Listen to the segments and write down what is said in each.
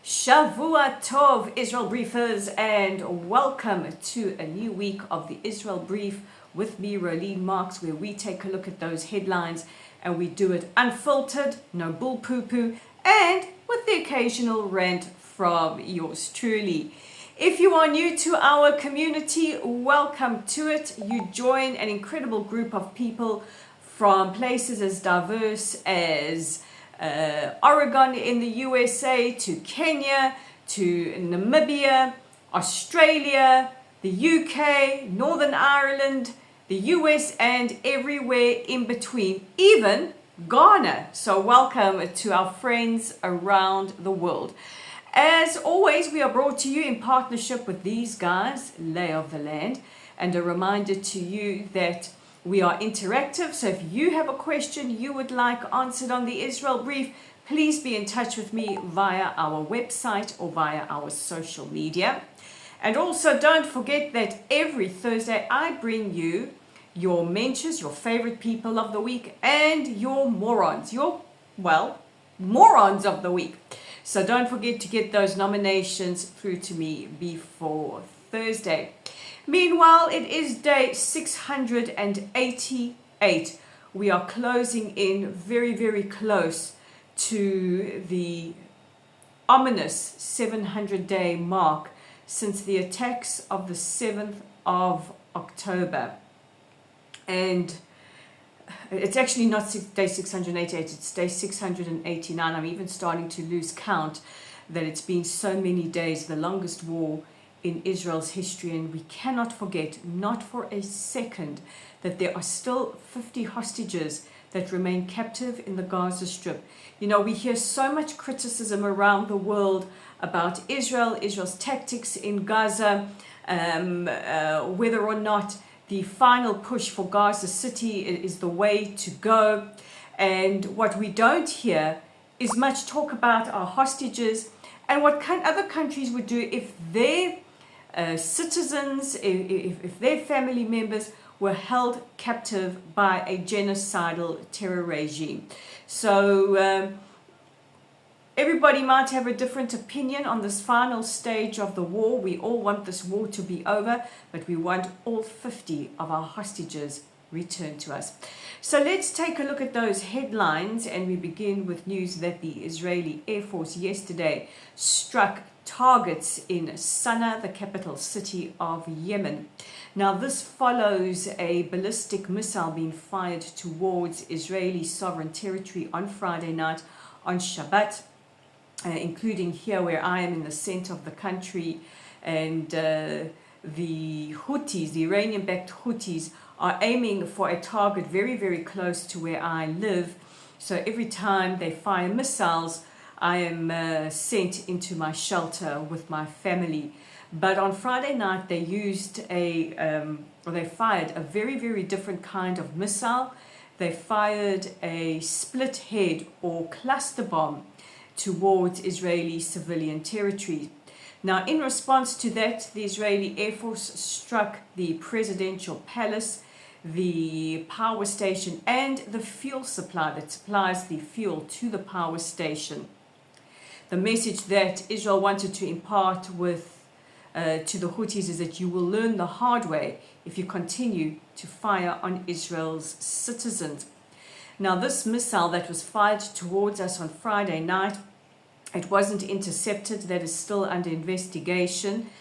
Shavua Tov, Israel Briefers, and welcome to a new week of the Israel Brief with me, Rolene Marks, where we take a look at those headlines and we do it unfiltered, no bull poo-poo, and with the occasional rant from yours truly. If you are new to our community, welcome to it. You join an incredible group of people from places as diverse as Oregon in the USA, to Kenya, to Namibia, Australia, the UK, Northern Ireland, the US, and everywhere in between, even Ghana. So welcome to our friends around the world. As always, we are brought to you in partnership with these guys, Lay of the Land, and a reminder to you that we are interactive, so if you have a question you would like answered on the Israel Brief, please be in touch with me via our website or via our social media. And also don't forget that every Thursday I bring you your mentors, your favorite people of the week, and your morons, morons of the week. So don't forget to get those nominations through to me before Thursday. Meanwhile, it is day 688. We are closing in very, very close to the ominous 700-day mark since the attacks of the 7th of October. And it's actually not day 688, it's day 689. I'm even starting to lose count that it's been so many days, the longest war in Israel's history, and we cannot forget, not for a second, that there are still 50 hostages that remain captive in the Gaza Strip. You know, we hear so much criticism around the world about Israel's tactics in Gaza, whether or not the final push for Gaza City is the way to go. And what we don't hear is much talk about our hostages and what other countries would do if their citizens, if their family members were held captive by a genocidal terror regime. So everybody might have a different opinion on this final stage of the war. We all want this war to be over, but we want all 50 of our hostages returned to us. So let's take a look at those headlines, and we begin with news that the Israeli Air Force yesterday struck targets in Sana'a, the capital city of Yemen. Now, this follows a ballistic missile being fired towards Israeli sovereign territory on Friday night on Shabbat, including here where I am in the center of the country. And the Houthis, the Iranian-backed Houthis, are aiming for a target very, very close to where I live. So every time they fire missiles, I am sent into my shelter with my family. But on Friday night, they fired a very, very different kind of missile. They fired a split head or cluster bomb towards Israeli civilian territory. Now, in response to that, the Israeli Air Force struck the presidential palace, the power station, and the fuel supply that supplies the fuel to the power station. The message that Israel wanted to impart to the Houthis is that you will learn the hard way if you continue to fire on Israel's citizens. Now, this missile that was fired towards us on Friday night, it wasn't intercepted. That is still under investigation.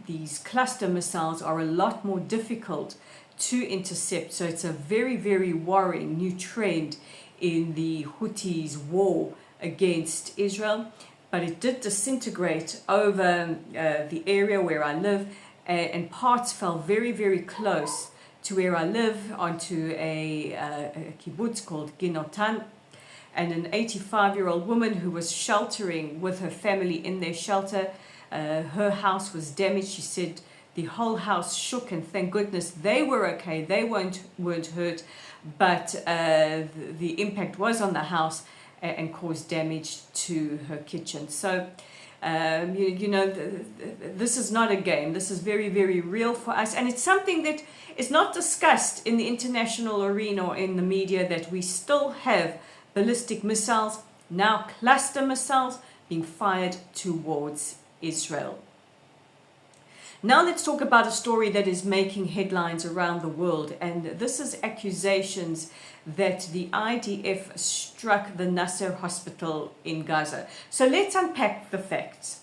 These cluster missiles are a lot more difficult to intercept, so it's a very, very worrying new trend in the Houthis' war against Israel. But it did disintegrate over the area where I live, and parts fell very, very close to where I live onto a kibbutz called Ginotan. And an 85-year-old woman who was sheltering with her family in their shelter, her house was damaged. She said the whole house shook, and thank goodness they were okay. They weren't hurt, but the impact was on the house and caused damage to her kitchen. So, this is not a game. This is very, very real for us. And it's something that is not discussed in the international arena or in the media, that we still have ballistic missiles, now cluster missiles, being fired towards Israel. Now let's talk about a story that is making headlines around the world, and this is accusations that the IDF struck the Naser hospital in Gaza. So let's unpack the facts.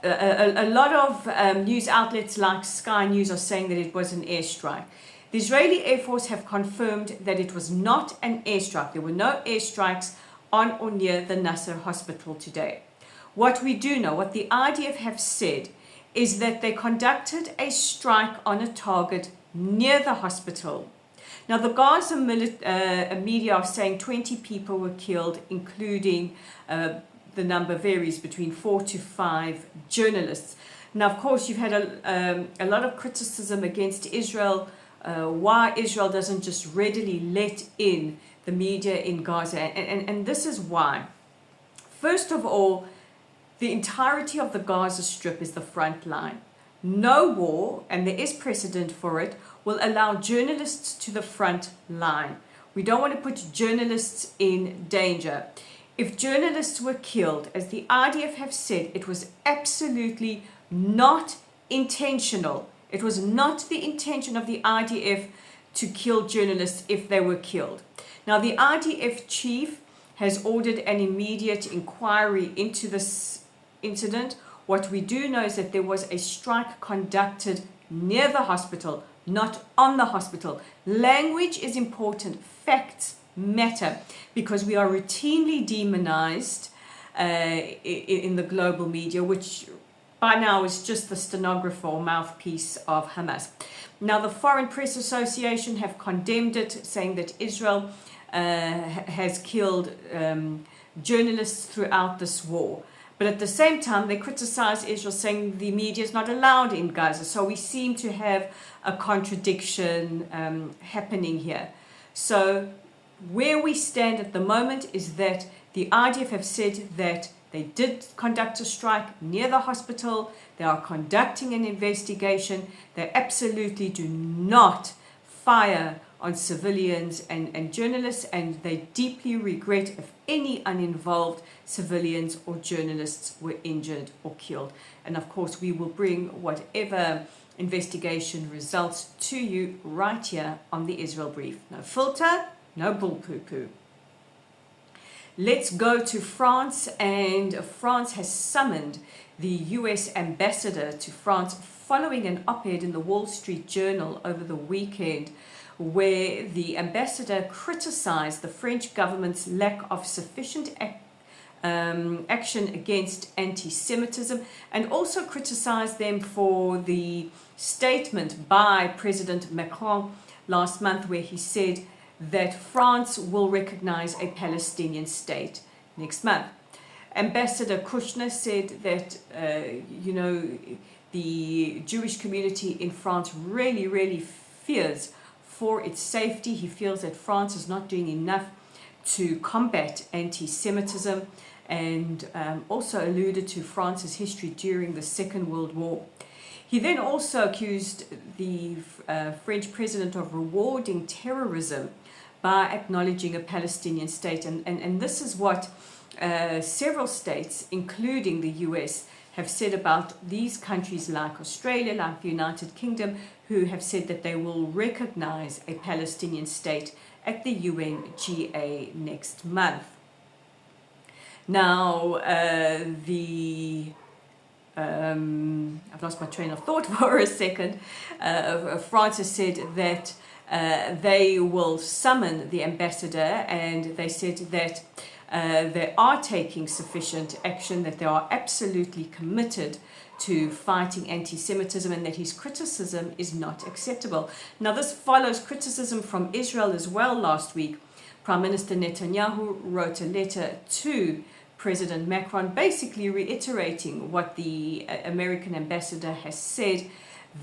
A lot of news outlets like Sky News are saying that it was an airstrike. The Israeli Air Force have confirmed that it was not an airstrike. There were no airstrikes on or near the Naser hospital today. What we do know, what the IDF have said, is that they conducted a strike on a target near the hospital. Now, the Gaza media are saying 20 people were killed, including the number varies between 4 to 5 journalists. Now, of course, you've had a lot of criticism against Israel, why Israel doesn't just readily let in the media in Gaza. And this is why. First of all, the entirety of the Gaza Strip is the front line. No war, and there is precedent for it, will allow journalists to the front line. We don't want to put journalists in danger. If journalists were killed, as the IDF have said, it was absolutely not intentional. It was not the intention of the IDF to kill journalists if they were killed. Now, the IDF chief has ordered an immediate inquiry into this incident. What we do know is that there was a strike conducted near the hospital, not on the hospital. Language is important. Facts matter, because we are routinely demonized in the global media, which by now is just the stenographer or mouthpiece of Hamas. Now, the Foreign Press Association have condemned it, saying that Israel has killed journalists throughout this war. But at the same time, they criticize Israel, saying the media is not allowed in Gaza. So we seem to have a contradiction happening here. So where we stand at the moment is that the IDF have said that they did conduct a strike near the hospital. They are conducting an investigation. They absolutely do not fire on civilians and journalists, and they deeply regret if any uninvolved civilians or journalists were injured or killed. And of course, we will bring whatever investigation results to you right here on the Israel Brief. No filter, no bull poo-poo. Let's go to France, and France has summoned the US ambassador to France following an op-ed in the Wall Street Journal over the weekend, where the ambassador criticized the French government's lack of sufficient action against anti-Semitism, and also criticized them for the statement by President Macron last month, where he said that France will recognize a Palestinian state next month. Ambassador Kushner said that, the Jewish community in France really fears for its safety. He feels that France is not doing enough to combat anti-Semitism, and also alluded to France's history during the Second World War. He then also accused the French president of rewarding terrorism by acknowledging a Palestinian state. And this is what several states, including the US, have said about these countries like Australia, like the United Kingdom, who have said that they will recognize a Palestinian state at the UNGA next month. Now, I've lost my train of thought for a second. France has said that they will summon the ambassador, and they said that they are taking sufficient action, that they are absolutely committed to fighting anti-Semitism, and that his criticism is not acceptable. Now, this follows criticism from Israel as well. Last week, Prime Minister Netanyahu wrote a letter to President Macron, basically reiterating what the American ambassador has said,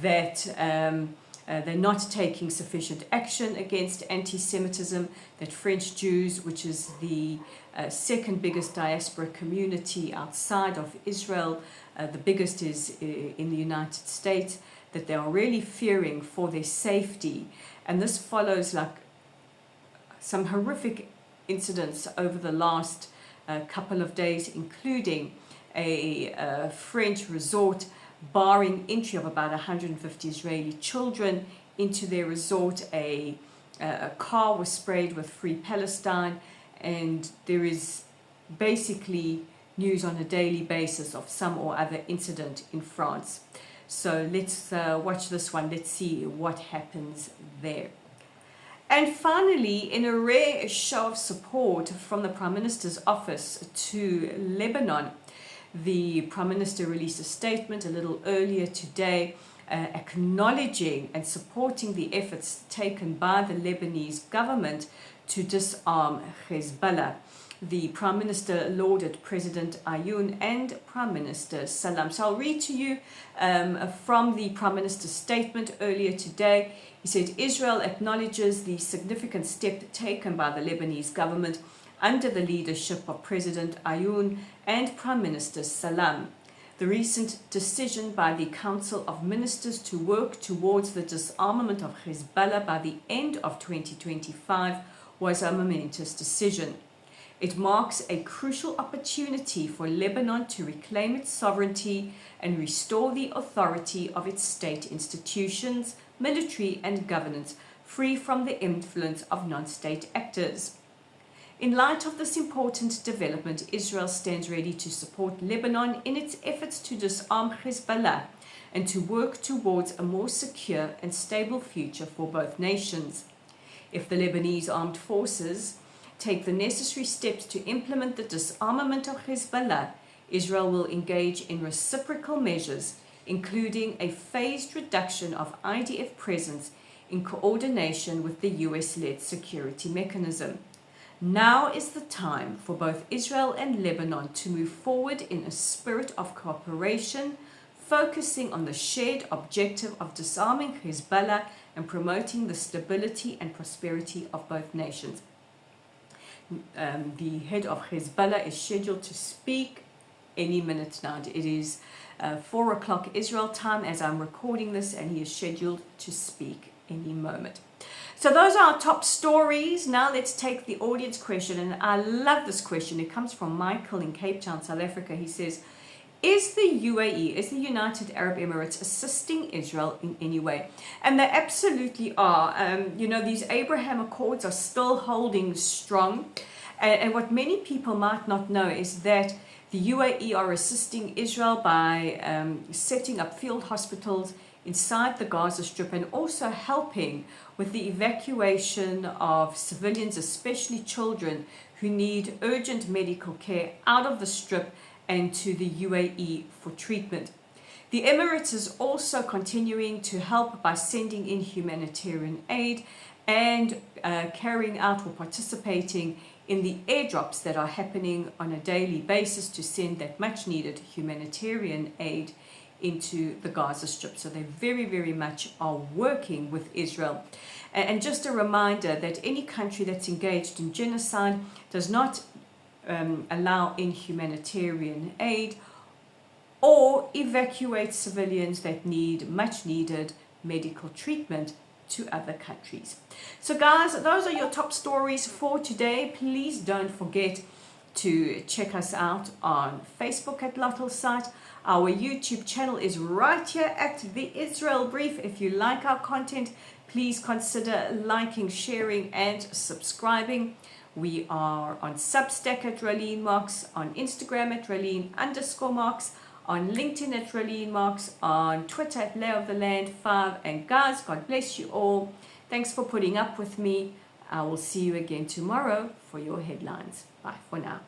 that they're not taking sufficient action against anti-Semitism, that French Jews, which is the second biggest diaspora community outside of Israel, the biggest is in the United States, that they are really fearing for their safety. And this follows like some horrific incidents over the last couple of days, including a French resort, barring entry of about 150 Israeli children into their resort. A car was sprayed with Free Palestine, and there is basically news on a daily basis of some or other incident in France. So let's watch this one. Let's see what happens there. And finally, in a rare show of support from the Prime Minister's office to Lebanon, the Prime Minister released a statement a little earlier today acknowledging and supporting the efforts taken by the Lebanese government to disarm Hezbollah. The Prime Minister lauded President Ayoun and Prime Minister Salam. So I'll read to you from the Prime Minister's statement earlier today. He said, Israel acknowledges the significant step taken by the Lebanese government under the leadership of President Ayoun and Prime Minister Salam. The recent decision by the Council of Ministers to work towards the disarmament of Hezbollah by the end of 2025 was a momentous decision. It marks a crucial opportunity for Lebanon to reclaim its sovereignty and restore the authority of its state institutions, military and governance, free from the influence of non-state actors. In light of this important development, Israel stands ready to support Lebanon in its efforts to disarm Hezbollah and to work towards a more secure and stable future for both nations. If the Lebanese armed forces take the necessary steps to implement the disarmament of Hezbollah, Israel will engage in reciprocal measures, including a phased reduction of IDF presence in coordination with the US-led security mechanism. Now is the time for both Israel and Lebanon to move forward in a spirit of cooperation, focusing on the shared objective of disarming Hezbollah and promoting the stability and prosperity of both nations. The head of Hezbollah is scheduled to speak any minute now. It is 4 o'clock Israel time as I'm recording this, and he is scheduled to speak any moment. So those are our top stories. Now let's take the audience question, and I love this question. It comes from Michael in Cape Town, South Africa. He says, is the UAE, is the United Arab Emirates assisting Israel in any way? And they absolutely are. These Abraham Accords are still holding strong. And what many people might not know is that the UAE are assisting Israel by setting up field hospitals inside the Gaza Strip and also helping with the evacuation of civilians, especially children, who need urgent medical care out of the Strip and to the UAE for treatment. The Emirates is also continuing to help by sending in humanitarian aid and carrying out or participating in the airdrops that are happening on a daily basis to send that much needed humanitarian aid into the Gaza Strip. So they very, very much are working with Israel. And just a reminder that any country that's engaged in genocide does not allow in humanitarian aid or evacuate civilians that need much needed medical treatment to other countries. So guys, those are your top stories for today. Please don't forget to check us out on Facebook at Lottel Site. Our YouTube channel is right here at the Israel Brief. If you like our content, please consider liking, sharing and subscribing. We are on Substack at Raleen Marks, on Instagram at Raleen_Marks, on LinkedIn at Raleen Marks, on Twitter at Lay of the Land 5. And guys, God bless you all. Thanks for putting up with me. I will see you again tomorrow for your headlines. Bye for now.